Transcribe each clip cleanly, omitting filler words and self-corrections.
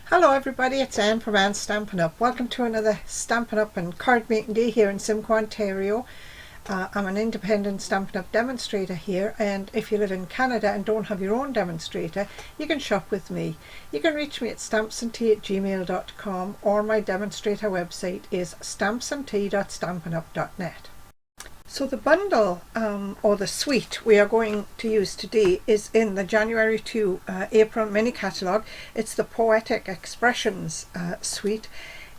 Hello everybody, it's Anne from Anne's Stampin' Up. Welcome to another Stampin' Up and card making day here in Simcoe, Ontario. I'm an independent Stampin' Up demonstrator here, and if you live in Canada and don't have your own demonstrator, you can shop with me. You can reach me at stampsandtea@gmail.com, or my demonstrator website is stampsandtea.stampinup.net. So the bundle or the suite we are going to use today is in the January to April mini catalogue. It's the Poetic Expressions suite,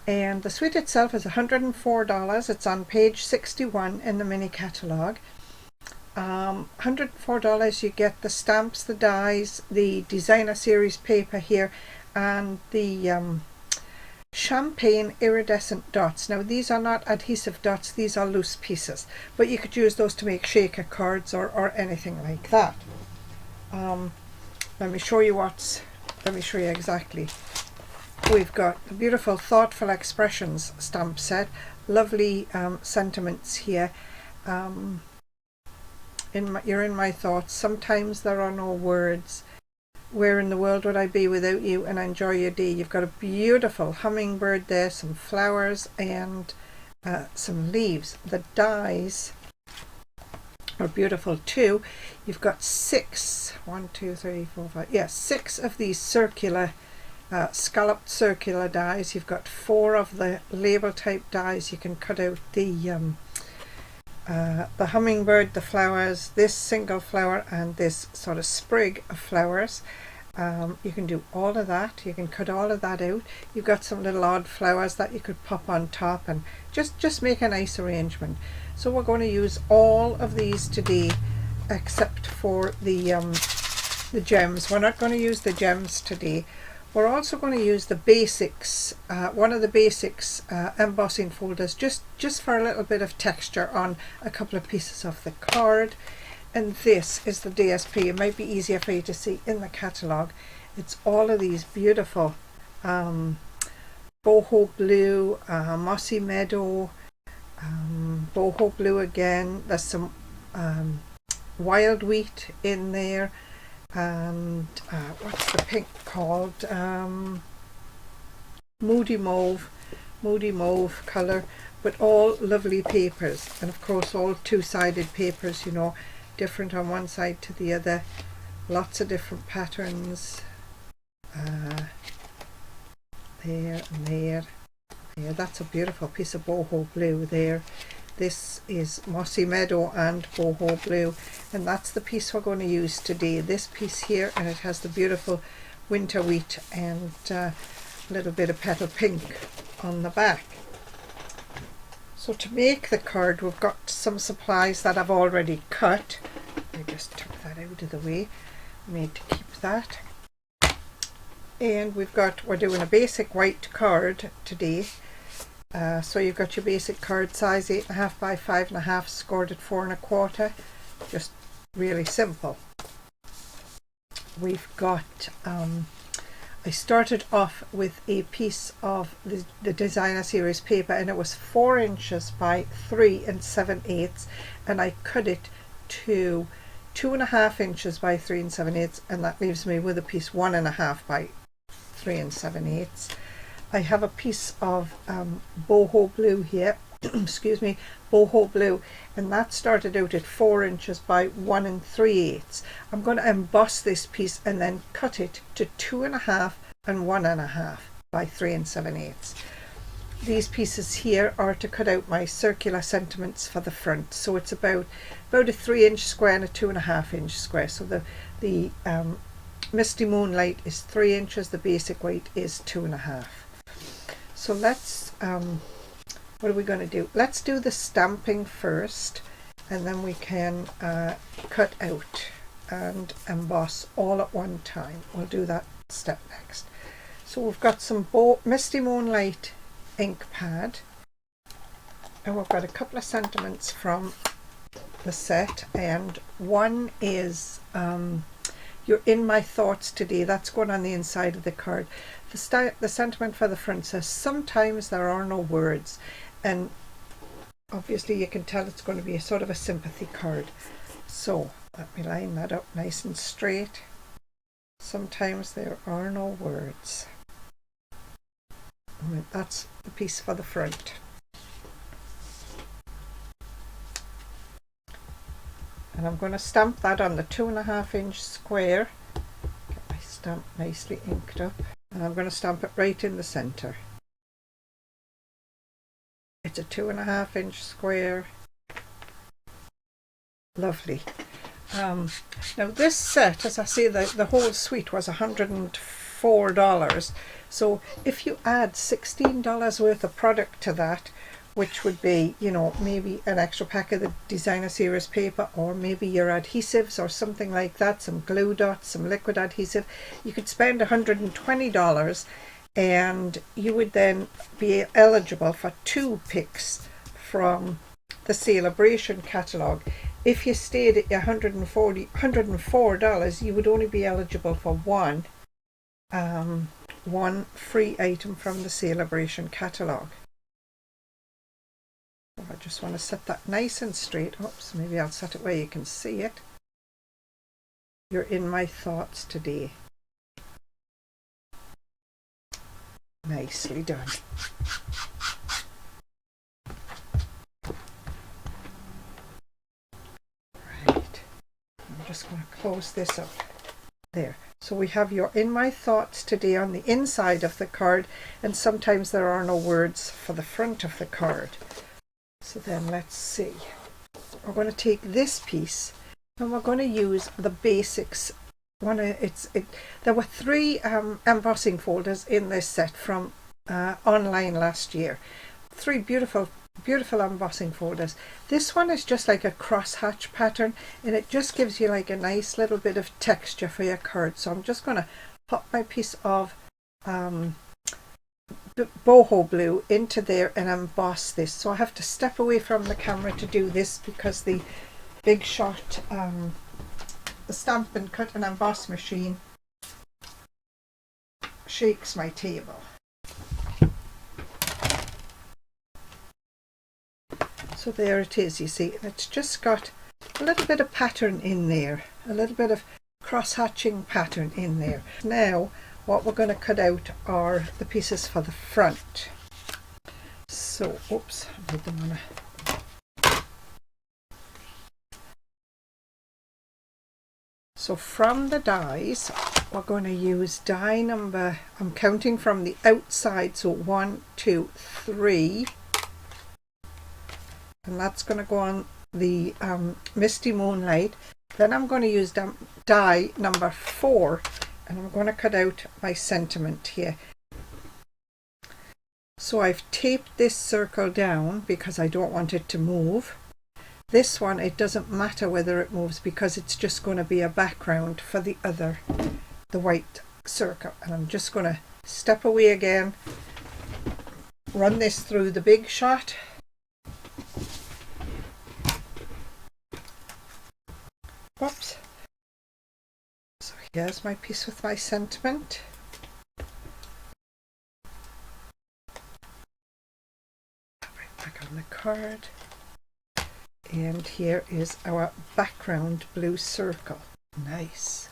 and the suite itself is $104. It's on page 61 in the mini catalogue. $104 you get the stamps, the dies, the designer series paper here, and the champagne iridescent dots. Now these are not adhesive dots, these are loose pieces, but you could use those to make shaker cards or anything like that. Let me show you exactly. We've got the beautiful Thoughtful Expressions stamp set, lovely sentiments here. You're in my thoughts, sometimes there are no words. Where in the world would I be without you, and enjoy your day. You've got a beautiful hummingbird there, some flowers and some leaves. The dies are beautiful too. You've got six of these circular scalloped circular dies. You've got 4 of the label type dies. You can cut out the hummingbird, the flowers, this single flower and this sort of sprig of flowers. You can do all of that. You can cut all of that out. You've got some little odd flowers that you could pop on top and just make a nice arrangement. So we're going to use all of these today except for the gems. We're not going to use the gems today. We're also going to use the basics, one of the basics embossing folders, just for a little bit of texture on a couple of pieces of the card. And this is the DSP. It might be easier for you to see in the catalogue. It's all of these beautiful boho blue, mossy meadow, boho blue again. There's some wild wheat in there. And what's the pink called? Moody mauve colour, but all lovely papers, and of course all two-sided papers, you know, different on one side to the other, lots of different patterns, there and there. That's a beautiful piece of boho blue there. This is mossy meadow and boho blue, and that's the piece we're going to use today, this piece here, and it has the beautiful winter wheat and a little bit of petal pink on the back. So to make the card, we've got some supplies that I've already cut. I just took that out of the way, made to keep that. And we're doing a basic white card today. So you've got your basic card size, 8.5 by 5.5, scored at 4 1/4, just really simple. We've got, I started off with a piece of the designer series paper, and it was 4 inches by 3 7/8, and I cut it to 2.5 inches by 3 7/8, and that leaves me with a piece 1.5 by 3 7/8. I have a piece of boho blue here, excuse me, boho blue, and that started out at 4 inches by 1 3/8. I'm going to emboss this piece and then cut it to 2.5 and 1.5 by 3 7/8. These pieces here are to cut out my circular sentiments for the front, so it's about a 3-inch square and a 2.5-inch square. So the Misty Moonlight is 3 inches, the basic white is 2.5. So let's, what are we going to do? Let's do the stamping first, and then we can cut out and emboss all at one time. We'll do that step next. So we've got some Misty Moonlight ink pad, and we've got a couple of sentiments from the set, and one is You're in my thoughts today. That's going on the inside of the card. The sentiment for the front says, sometimes there are no words, and obviously you can tell it's going to be a sort of a sympathy card. So let me line that up nice and straight. Sometimes there are no words. That's the piece for the front. And I'm going to stamp that on the 2.5-inch square. Get my stamp nicely inked up. And I'm going to stamp it right in the center. It's a 2.5-inch square. Lovely. Now this set, as I say, the whole suite was $104. So if you add $16 worth of product to that, which would be, you know, maybe an extra pack of the designer series paper, or maybe your adhesives or something like that, some glue dots, some liquid adhesive, you could spend $120 and you would then be eligible for 2 picks from the Celebration catalogue. If you stayed at your $104, you would only be eligible for one free item from the Celebration catalogue. I just want to set that nice and straight. Oops, maybe I'll set it where you can see it. You're in my thoughts today. Nicely done. Right. I'm just going to close this up. There. So we have your in my thoughts today on the inside of the card, and sometimes there are no words for the front of the card. So then let's see. We're going to take this piece and we're going to use the basics. There were 3 embossing folders in this set from online last year. 3 beautiful embossing folders. This one is just like a crosshatch pattern, and it just gives you like a nice little bit of texture for your card. So I'm just going to pop my piece of boho blue into there and emboss this. So I have to step away from the camera to do this because the Big Shot the stamp and cut and emboss machine shakes my table. So there it is, you see, it's just got a little bit of pattern in there, a little bit of cross-hatching pattern in there. Now what we're going to cut out are the pieces for the front. So, oops, I made them on a... So from the dies, we're going to use die number, I'm counting from the outside, so 1, 2, 3, and that's going to go on the Misty Moonlight. Then I'm going to use die number 4, and I'm going to cut out my sentiment here. So I've taped this circle down because I don't want it to move. This one, it doesn't matter whether it moves because it's just going to be a background for the white circle. And I'm just going to step away again, run this through the Big Shot. Whoops. So here's my piece with my sentiment. Right back on the card. And here is our background blue circle. Nice.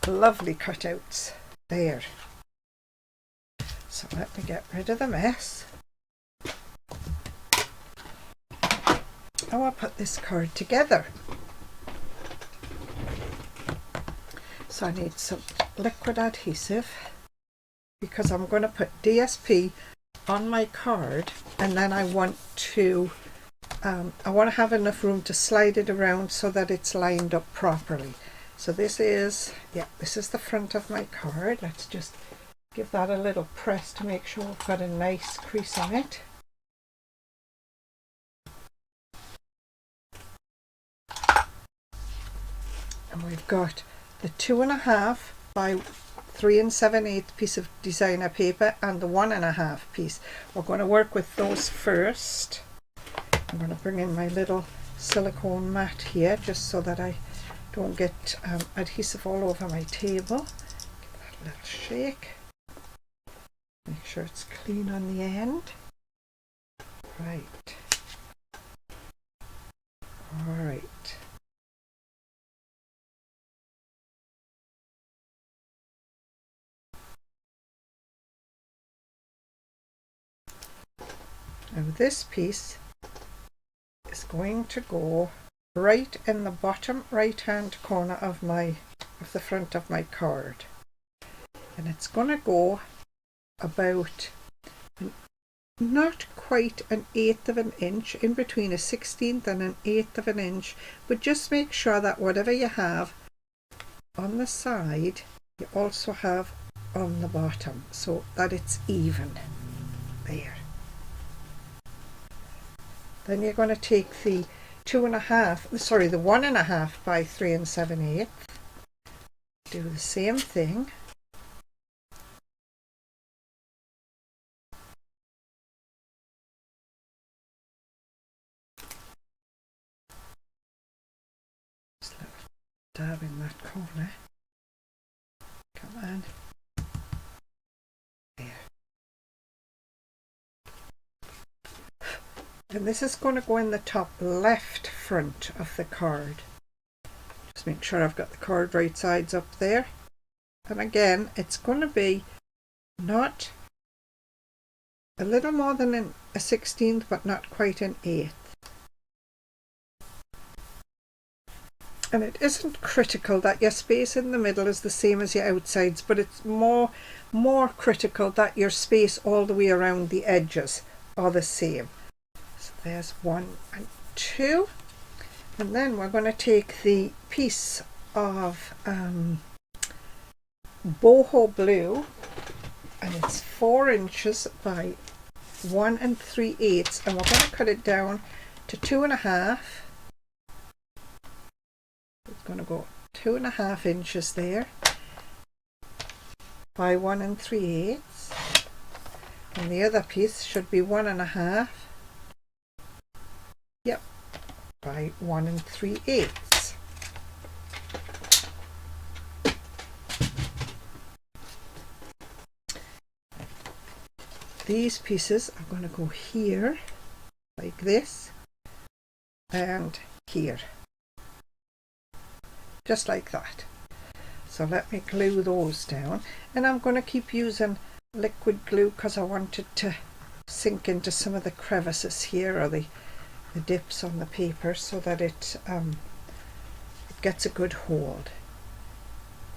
Lovely cutouts there. So let me get rid of the mess. Now I'll put this card together. So I need some liquid adhesive because I'm going to put DSP on my card, and then I want to have enough room to slide it around so that it's lined up properly. So this is the front of my card. Let's just give that a little press to make sure we've got a nice crease on it. And we've got the 2.5 by 3 7/8 piece of designer paper and the 1.5 piece. We're going to work with those first. I'm going to bring in my little silicone mat here just so that I don't get adhesive all over my table. Give that a little shake. Make sure it's clean on the end. Right. All right. Now this piece is going to go right in the bottom right hand corner of the front of my card, and it's going to go about not quite an eighth of an inch, in between a 16th and an eighth of an inch, but just make sure that whatever you have on the side you also have on the bottom, so that it's even there. Then you're going to take the 1.5 by 3 7/8, do the same thing, just a little dab in that corner, come on, there. And this is going to go in the top left front of the card. Just make sure I've got the card right sides up there. And again, it's going to be not a little more than a 16th, but not quite an eighth. And it isn't critical that your space in the middle is the same as your outsides, but it's more critical that your space all the way around the edges are the same. So there's 1 and 2. And then we're going to take the piece of boho blue, and it's 4 inches by 1 3/8, and we're going to cut it down to 2.5. It's going to go 2.5 inches there by 1 3/8, and the other piece should be 1.5. Yep, by 1 3/8. These pieces are going to go here like this and here, just like that. So let me glue those down, and I'm going to keep using liquid glue because I want it to sink into some of the crevices here, or the dips on the paper, so that it gets a good hold.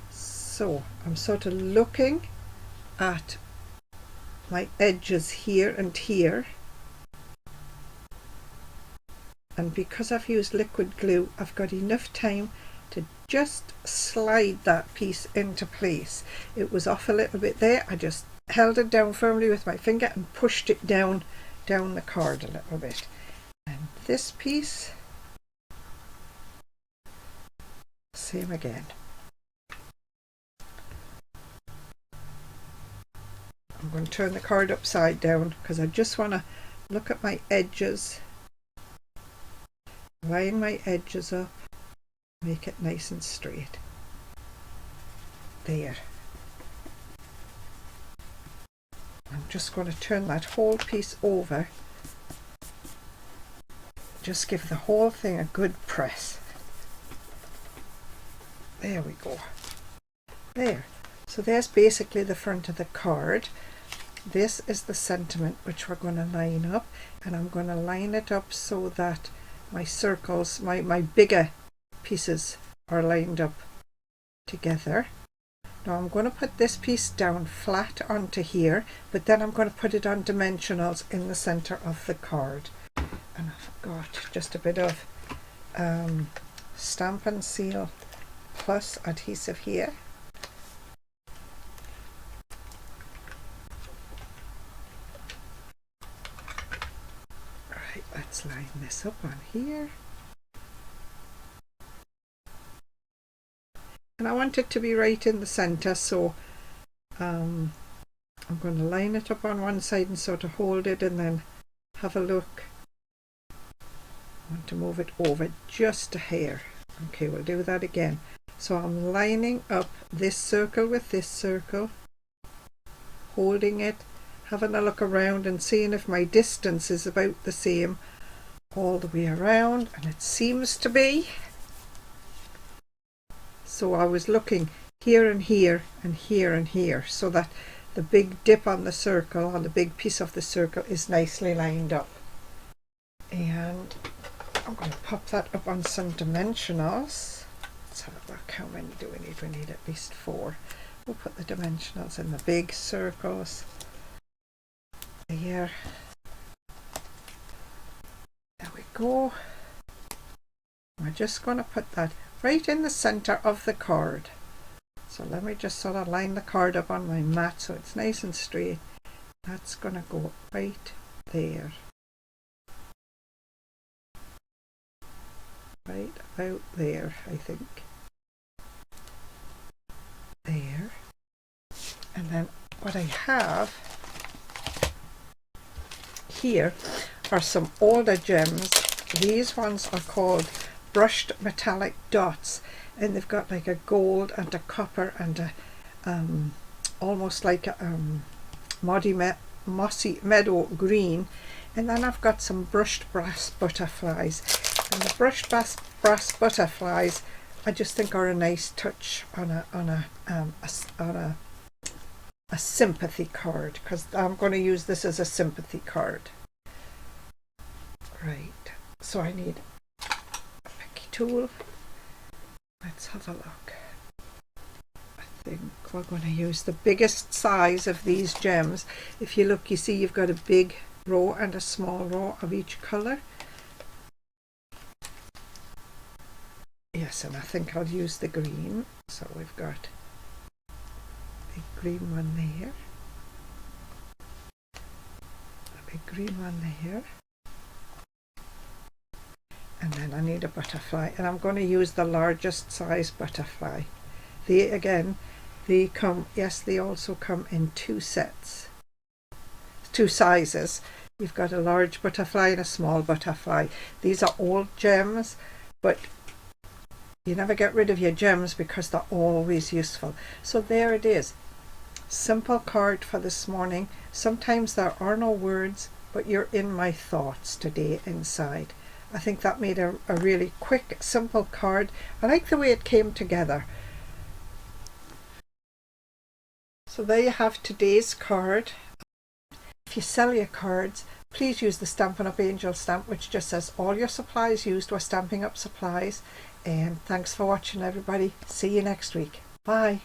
So I'm sort of looking at my edges here and here, and because I've used liquid glue, I've got enough time to just slide that piece into place. It was off a little bit there. I just held it down firmly with my finger and pushed it down the card a little bit. And this piece, same again. I'm going to turn the card upside down because I just want to look at my edges, line my edges up, make it nice and straight. There. I'm just going to turn that whole piece over. Just give the whole thing a good press. There we go. There. So there's basically the front of the card. This is the sentiment which we're going to line up, and I'm going to line it up so that my circles, my bigger pieces are lined up together. Now I'm going to put this piece down flat onto here, but then I'm going to put it on dimensionals in the center of the card. And I've got just a bit of Stamp and Seal Plus adhesive here. Right, let's line this up on here. And I want it to be right in the center, so I'm going to line it up on one side and sort of hold it and then have a look. I want to move it over just a hair. Okay, we'll do that again. So I'm lining up this circle with this circle, holding it, having a look around and seeing if my distance is about the same all the way around, and it seems to be. So I was looking here and here and here and here, so that the big dip on the circle, on the big piece of the circle, is nicely lined up. And I'm going to pop that up on some dimensionals. Let's have a look. How many do we need? We need at least 4. We'll put the dimensionals in the big circles. There. There we go. We're just going to put that right in the center of the card. So let me just sort of line the card up on my mat so it's nice and straight. That's going to go right there. Right about there, I think. There. And then what I have here are some older gems. These ones are called brushed metallic dots, and they've got like a gold and a copper and a almost like a mossy meadow green. And then I've got some brushed brass butterflies, and the brushed brass butterflies I just think are a nice touch on a sympathy card, because I'm going to use this as a sympathy card. Right, so I need a picky tool. Let's have a look. I think we're going to use the biggest size of these gems. If you look, you see you've got a big row and a small row of each colour. Yes, and I think I'll use the green. So we've got the green one there, a big green one there, and then I need a butterfly, and I'm going to use the largest size butterfly. They come, yes, they also come in 2 sets, 2 sizes. You've got a large butterfly and a small butterfly. These are old gems, but you never get rid of your gems because they're always useful. So there it is. Simple card for this morning. Sometimes there are no words, but you're in my thoughts today inside. I think that made a really quick, simple card. I like the way it came together. So there you have today's card. If you sell your cards, please use the Stampin' Up Angel stamp, which just says all your supplies used were Stampin' Up supplies. And thanks for watching, everybody. See you next week. Bye.